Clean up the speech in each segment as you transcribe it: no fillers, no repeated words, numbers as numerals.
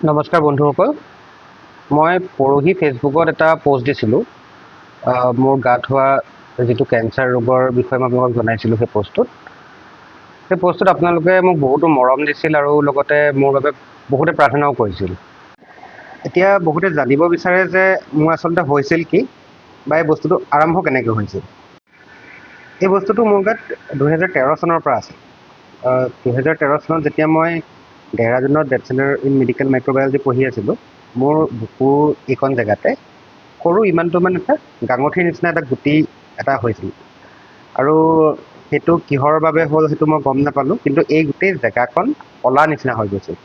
নমস্কাৰ বন্ধুসকল, মই পৰহি ফেচবুকত এটা পোষ্ট দিছিলোঁ। মোৰ গাত হোৱা যিটো কেঞ্চাৰ ৰোগৰ বিষয়ে মই আপোনালোকক জনাইছিলোঁ। সেই পোষ্টটোত আপোনালোকে মোক বহুতো মৰম দিছিল আৰু লগতে মোৰ বাবে বহুতে প্ৰাৰ্থনাও কৰিছিল। এতিয়া বহুতে জানিব বিচাৰে যে মোৰ আচলতে হৈছিল কি, বা এই বস্তুটো আৰম্ভ কেনেকৈ হৈছিল। এই বস্তুটো মোৰ গাত 2013 চনৰ পৰা আছিল। 2013 চনত যেতিয়া মই দেহৰাদুনত বেচেলৰ ইন মেডিকেল মাইক্ৰ'বায়'লজি পঢ়ি আছিলোঁ, মোৰ বুকুৰ এইখন জেগাতে সৰু ইমানটোমান এটা গাঙঠিৰ নিচিনা এটা গুটি এটা হৈছিল। আৰু সেইটো কিহৰ বাবে হ'ল সেইটো মই গম নাপালোঁ, কিন্তু এই গোটেই জেগাখন কলা নিচিনা হৈ গৈছিল।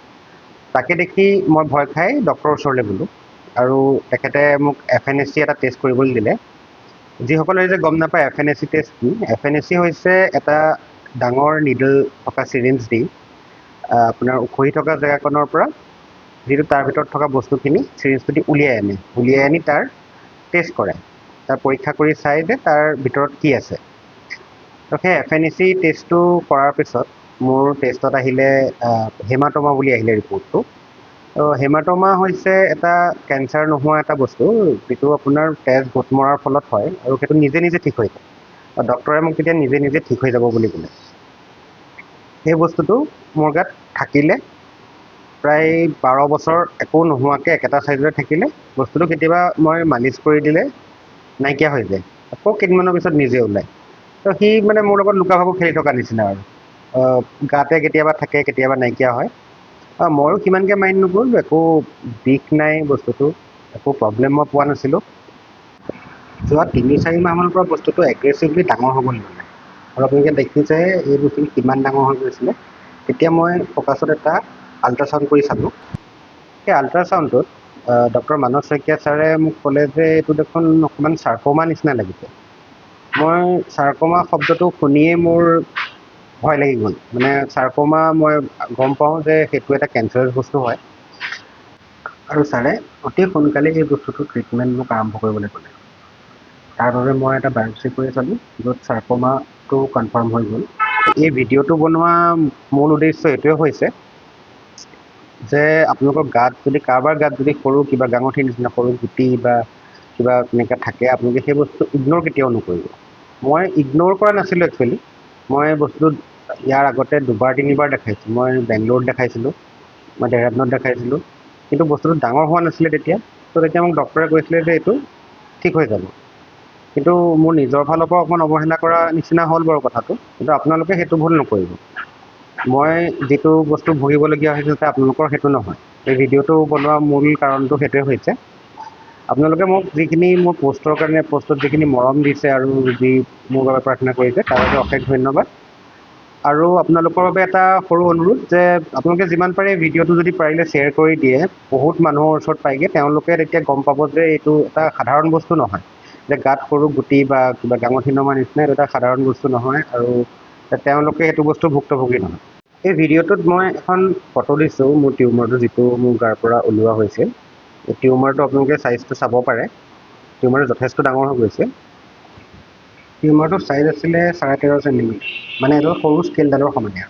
তাকে দেখি মই ভয় খাই ডক্টৰৰ ওচৰলৈ গ'লোঁ আৰু তেখেতে মোক FNAC এটা টেষ্ট কৰিবলৈ দিলে। যিসকলে যে গম নাপায় FNAC টেষ্ট কি, FNAC হৈছে এটা ডাঙৰ নিডল থকা চিৰিঞ্জ দি আপোনাৰ উখহি থকা জেগাকণৰ পৰা যিটো তাৰ ভিতৰত থকা বস্তুখিনি চিৰিঞ্জটো দি উলিয়াই আনি তাৰ টেষ্ট কৰে, তাৰ পৰীক্ষা কৰি চাই যে তাৰ ভিতৰত কি আছে। তো সেই FNAC টেষ্টটো কৰাৰ পিছত মোৰ টেষ্টত আহিলে হেমাটমা বুলি আহিলে ৰিপৰ্টটো। তো হেমাটমা হৈছে এটা কেঞ্চাৰ নোহোৱা এটা বস্তু, যিটো আপোনাৰ তেজ গোট মৰাৰ ফলত হয় আৰু সেইটো নিজে নিজে ঠিক হৈ যায়। ডক্টৰে মোক তেতিয়া নিজে নিজে ঠিক হৈ যাব বুলি ক'লে। সেই বস্তুটো মোৰ গাত থাকিলে প্ৰায় 12 বছৰ একো নোহোৱাকৈ একেটা চাইজতে থাকিলে। বস্তুটো কেতিয়াবা মই মালিচ কৰি দিলে নাইকিয়া হৈ যায়, আকৌ কেইদিনমানৰ পিছত নিজে ওলায়। তো সি মানে মোৰ লগত লুকা ভাকু খেলি থকা নিচিনা আৰু গাতে কেতিয়াবা থাকে কেতিয়াবা নাইকিয়া হয়। ময়ো সিমানকৈ মাইণ্ড নকৰিলোঁ, একো বিষ নাই বস্তুটো, একো প্ৰব্লেম মই পোৱা নাছিলোঁ। যোৱা 3-4 মাহমানৰ পৰা বস্তুটো এগ্ৰেছিভলি ডাঙৰ হ'বলৈ ল'লে আৰু আপোনালোকে দেখিছে এই বস্তুটো কিমান ডাঙৰ হৈ গৈছিলে। তেতিয়া মই ফ'কাছত এটা আল্ট্ৰাচাউণ্ড কৰি চালোঁ। সেই আল্ট্ৰাচাউণ্ডটোত ডক্টৰ মানস শইকীয়া ছাৰে মোক ক'লে যে এইটো দেখোন অকণমান চাৰ্ক'মা নিচিনা লাগিছে। মই চাৰ্ক'মা শব্দটো শুনিয়ে মোৰ ভয় লাগি গ'ল। মানে চাৰ্ক'মা মই গম পাওঁ যে সেইটো এটা কেঞ্চাৰাছ বস্তু হয়, আৰু ছাৰে অতি সোনকালে এই বস্তুটোৰ ট্ৰিটমেণ্ট মোক আৰম্ভ কৰিবলৈ ক'লে। তাৰ বাবে মই এটা বায়'পচি কৰি চালোঁ, য'ত চাৰ্ক'মাটো কনফাৰ্ম হৈ গ'ল। এই ভিডিঅ'টো বনোৱা মূল উদ্দেশ্য এইটোৱে হৈছে যে আপোনালোকৰ গাত যদি কাৰোবাৰ গাত যদি সৰু কিবা গাঙঠিৰ নিচিনা সৰু গুটি বা কিবা তেনেকৈ থাকে, আপোনালোকে সেই বস্তুটো ইগন'ৰ কেতিয়াও নকৰিব। মই ইগন'ৰ কৰা নাছিলোঁ একচুৱেলি। মই বস্তুটো ইয়াৰ আগতে 2-3বাৰ দেখাইছোঁ। মই বেংগলোৰত দেখাইছিলোঁ, মই দেহৰাদুনত দেখাইছিলোঁ, কিন্তু বস্তুটো ডাঙৰ হোৱা নাছিলে তেতিয়া। তো তেতিয়া মোক ডক্টৰে কৈছিলে যে এইটো ঠিক হৈ যাব। কিন্তু মোৰ নিজৰ ফালৰ পৰা অকণমান অৱহেলা কৰা নিচিনা হ'ল বাৰু কথাটো, কিন্তু আপোনালোকে সেইটো ভুল নকৰিব। মই যিটো বস্তু ভুগিবলগীয়া হৈছে আপোনালোকৰ সেইটো নহয়। এই ভিডিঅ'টো বনোৱা মূল কাৰণটো সেইটোৱে হৈছে। আপোনালোকে মোক যিখিনি মোৰ পোষ্টত যিখিনি মৰম দিছে আৰু যি মোৰ বাবে প্ৰাৰ্থনা কৰিছে তাৰ বাবে অশেষ ধন্যবাদ। আৰু আপোনালোকৰ বাবে এটা সৰু অনুৰোধ যে আপোনালোকে যিমান পাৰে ভিডিঅ'টো যদি পাৰিলে শ্বেয়াৰ কৰি দিয়ে, বহুত মানুহৰ ওচৰত পায়গৈ। তেওঁলোকে তেতিয়া গম পাব যে এইটো এটা সাধাৰণ বস্তু নহয়, যে গাত সৰু গুটি বা কিবা গাঙঠি নমাৰ নিচিনা এইটো এটা সাধাৰণ বস্তু নহয়, আৰু তেওঁলোকে সেইটো বস্তু ভুক্তভোগী নহয়। এই ভিডিঅ'টোত মই এখন ফটো দিছোঁ মোৰ টিউমাৰটো, যিটো মোৰ গাৰ পৰা ওলোৱা হৈছিল। এই টিউমাৰটো আপোনালোকে চাইজটো চাব পাৰে। টিউমাৰটো যথেষ্ট ডাঙৰ হৈ গৈছে। টিউমাৰটোৰ চাইজ আছিলে 13.5 চেণ্টিমিটাৰ, মানে এডাল সৰু স্কেলডালৰ সমানে।